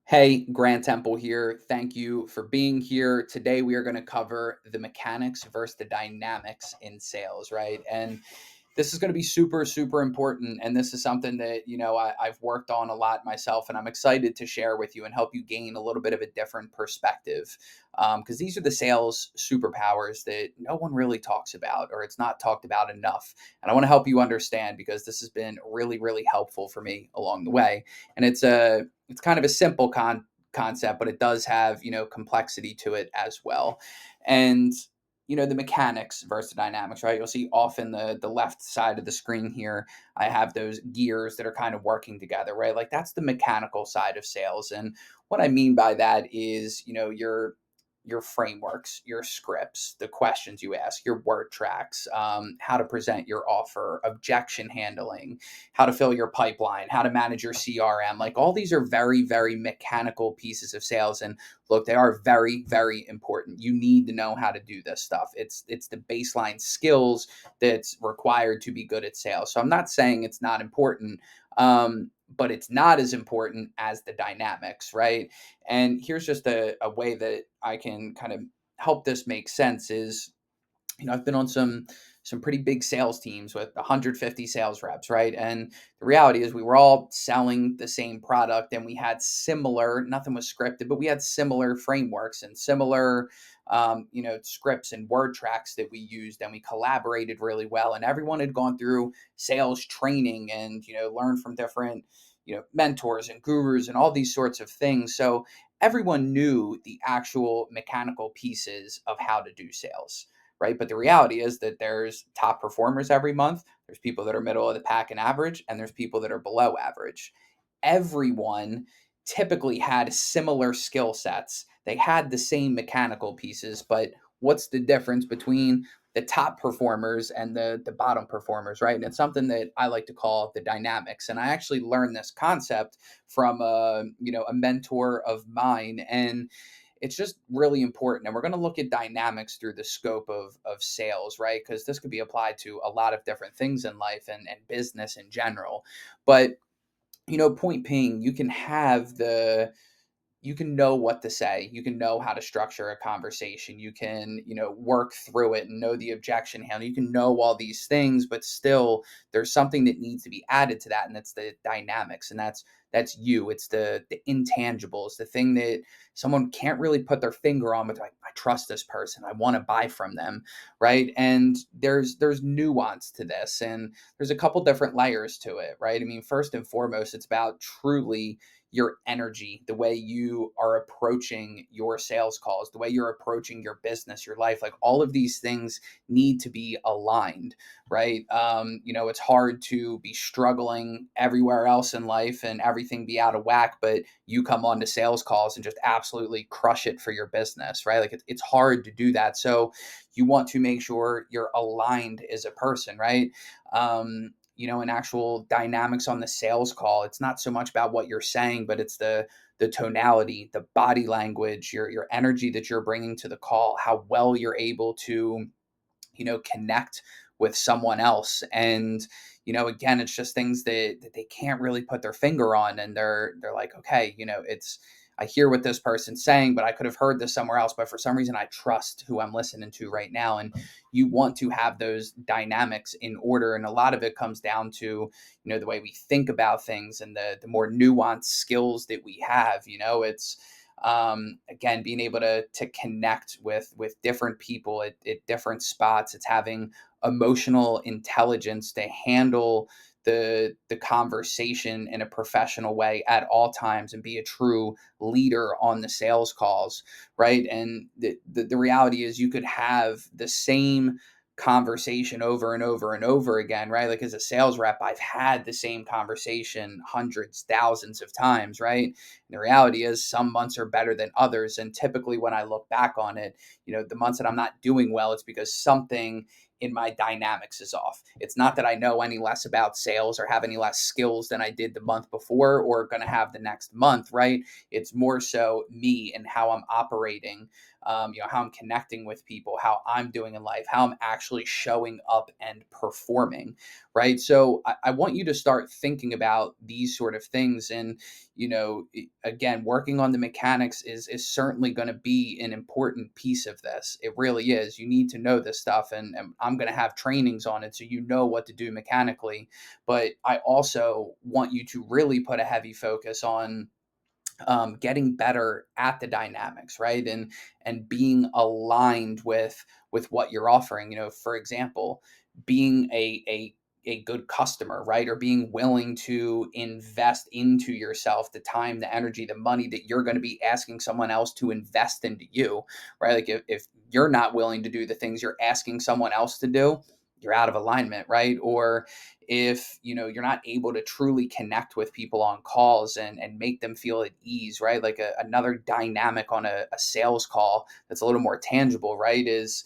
Hey, Grant Temple here. Thank you for being here. Today, we are going to cover the mechanics versus the dynamics in sales, right? And this is going to be super, super important. And this is something that, I've worked on a lot myself, and I'm excited to share with you and help you gain a little bit of a different perspective. Because these are the sales superpowers that no one really talks about, or it's not talked about enough. And I want to help you understand because this has been really, really helpful for me along the way. And it's kind of a simple concept, but it does have, complexity to it as well. And the mechanics versus the dynamics, right? You'll see off in the left side of the screen here, I have those gears that are kind of working together, right? Like that's the mechanical side of sales. And what I mean by that is, your frameworks, your scripts, the questions you ask, your word tracks, how to present your offer, objection handling, how to fill your pipeline, how to manage your CRM. Like all these are very, very mechanical pieces of sales. And look, they are very, very important. You need to know how to do this stuff. It's the baseline skills that's required to be good at sales. So I'm not saying it's not important. But it's not as important as the dynamics, right? And here's just a way that I can kind of help this make sense is, I've been on some pretty big sales teams with 150 sales reps, right? And the reality is we were all selling the same product and we had similar, nothing was scripted, but we had similar frameworks and similar scripts and word tracks that we used, and we collaborated really well, and everyone had gone through sales training and learned from different mentors and gurus and all these sorts of things. So everyone knew the actual mechanical pieces of how to do sales, right? But the reality is that there's top performers every month. There's people that are middle of the pack and average, and there's people that are below average. Everyone typically had similar skill sets. They had the same mechanical pieces, but what's the difference between the top performers and the bottom performers, right? And it's something that I like to call the dynamics. And I actually learned this concept from a mentor of mine, and it's just really important. And we're going to look at dynamics through the scope of sales, right? Because this could be applied to a lot of different things in life and business in general. But, point being, you can know what to say. You can know how to structure a conversation. You can, work through it and know the objection handle. You can know all these things, but still there's something that needs to be added to that. And it's the dynamics. And that's you. It's the intangibles, the thing that someone can't really put their finger on, but like, I trust this person. I want to buy from them. Right. And there's nuance to this. And there's a couple different layers to it. Right. I mean, first and foremost, it's about truly your energy, the way you are approaching your sales calls, the way you're approaching your business, your life. Like all of these things need to be aligned, right? It's hard to be struggling everywhere else in life and everything be out of whack, but you come on to sales calls and just absolutely crush it for your business, right? Like it's hard to do that. So you want to make sure you're aligned as a person, right? And actual dynamics on the sales call. It's not so much about what you're saying, but it's the tonality, the body language, your energy that you're bringing to the call, how well you're able to connect with someone else. And again, it's just things that they can't really put their finger on, and they're like, okay, it's, I hear what this person's saying, but I could have heard this somewhere else, but for some reason I trust who I'm listening to right now. And you want to have those dynamics in order, and a lot of it comes down to the way we think about things and the more nuanced skills that we have. It's again, being able to connect with different people at different spots. It's having emotional intelligence to handle the conversation in a professional way at all times and be a true leader on the sales calls, right? And the reality is you could have the same conversation over and over and over again, right? Like as a sales rep, I've had the same conversation hundreds, thousands of times, right? And the reality is some months are better than others. And typically when I look back on it, the months that I'm not doing well, it's because something in my dynamics is off. It's not that I know any less about sales or have any less skills than I did the month before or going to have the next month, right? It's more so me and how I'm operating, how I'm connecting with people, how I'm doing in life, how I'm actually showing up and performing, right? So I want you to start thinking about these sort of things. And, again, working on the mechanics is certainly going to be an important piece of this. It really is. You need to know this stuff, and I'm going to have trainings on it so you know what to do mechanically. But I also want you to really put a heavy focus on getting better at the dynamics, right? And being aligned with what you're offering. For example, being a good customer, right? Or being willing to invest into yourself, the time, the energy, the money that you're going to be asking someone else to invest into you, right? Like if you're not willing to do the things you're asking someone else to do, you're out of alignment, right? Or if you're not able to truly connect with people on calls and make them feel at ease, right? Like another dynamic on a sales call that's a little more tangible, right, is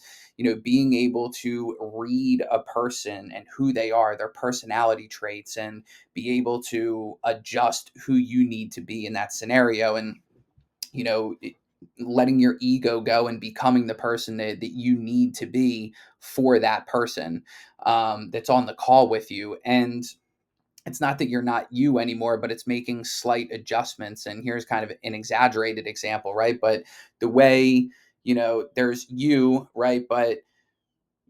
being able to read a person and who they are, their personality traits, and be able to adjust who you need to be in that scenario. And you know letting your ego go and becoming the person that you need to be for that person that's on the call with you. And it's not that you're not you anymore, but it's making slight adjustments. And here's kind of an exaggerated example, right? But the way, there's you, right? But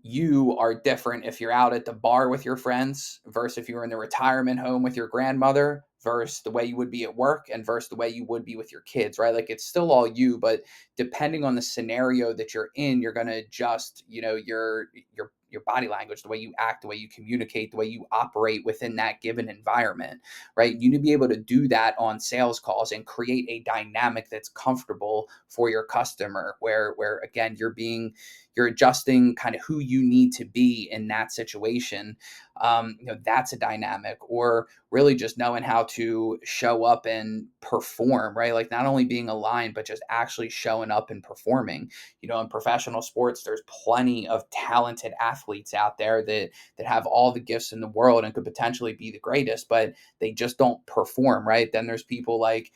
you are different if you're out at the bar with your friends versus if you're in the retirement home with your grandmother versus the way you would be at work and versus the way you would be with your kids, right? Like it's still all you, but depending on the scenario that you're in, you're going to adjust, your body language, the way you act, the way you communicate, the way you operate within that given environment, right? You need to be able to do that on sales calls and create a dynamic that's comfortable for your customer where again, you're adjusting kind of who you need to be in that situation. That's a dynamic. Or really just knowing how to show up and perform, right? Like not only being aligned, but just actually showing up and performing. In professional sports, there's plenty of talented athletes out there that have all the gifts in the world and could potentially be the greatest, but they just don't perform, right? Then there's people like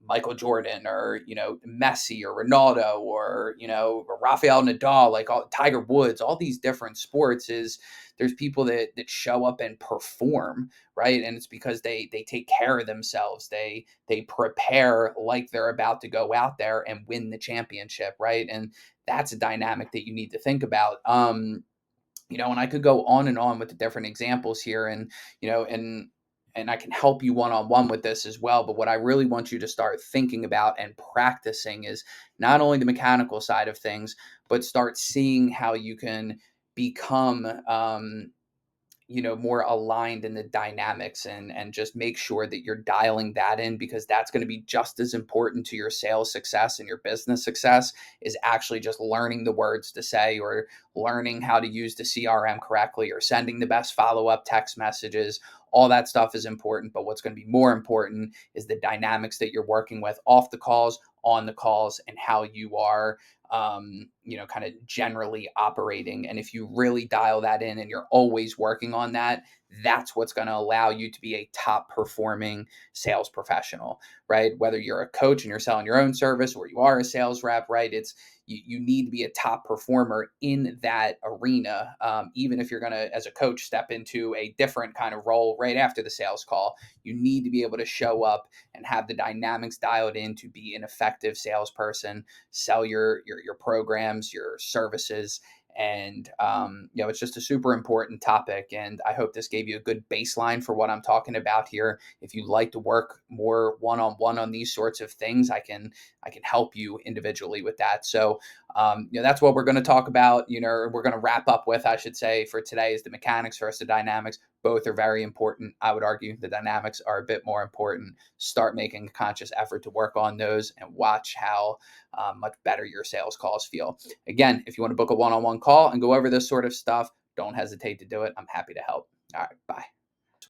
Michael Jordan or, Messi or Ronaldo or, Rafael Nadal, like Tiger Woods, all these different sports is there's people that show up and perform, right? And it's because they take care of themselves. They prepare like they're about to go out there and win the championship, right? And that's a dynamic that you need to think about. And I could go on and on with the different examples here, and and I can help you one-on-one with this as well. But what I really want you to start thinking about and practicing is not only the mechanical side of things, but start seeing how you can become more aligned in the dynamics, and just make sure that you're dialing that in, because that's going to be just as important to your sales success and your business success is actually just learning the words to say or learning how to use the CRM correctly or sending the best follow-up text messages. All that stuff is important, but what's going to be more important is the dynamics that you're working with off the calls, on the calls, and how you are kind of generally operating. And if you really dial that in and you're always working on that, that's what's going to allow you to be a top performing sales professional, right? Whether you're a coach and you're selling your own service or you are a sales rep, right? You need to be a top performer in that arena. Even if you're going to, as a coach, step into a different kind of role right after the sales call, you need to be able to show up and have the dynamics dialed in to be an effective salesperson, sell your programs, your services. And it's just a super important topic, and I hope this gave you a good baseline for what I'm talking about here. If you'd like to work more one-on-one on these sorts of things, I can help you individually with that. So that's what we're going to talk about. We're going to wrap up with, I should say, for today, is the mechanics versus the dynamics. Both are very important. I would argue the dynamics are a bit more important. Start making a conscious effort to work on those and watch how much better your sales calls feel. Again, if you want to book a one-on-one call and go over this sort of stuff, don't hesitate to do it. I'm happy to help. All right, bye.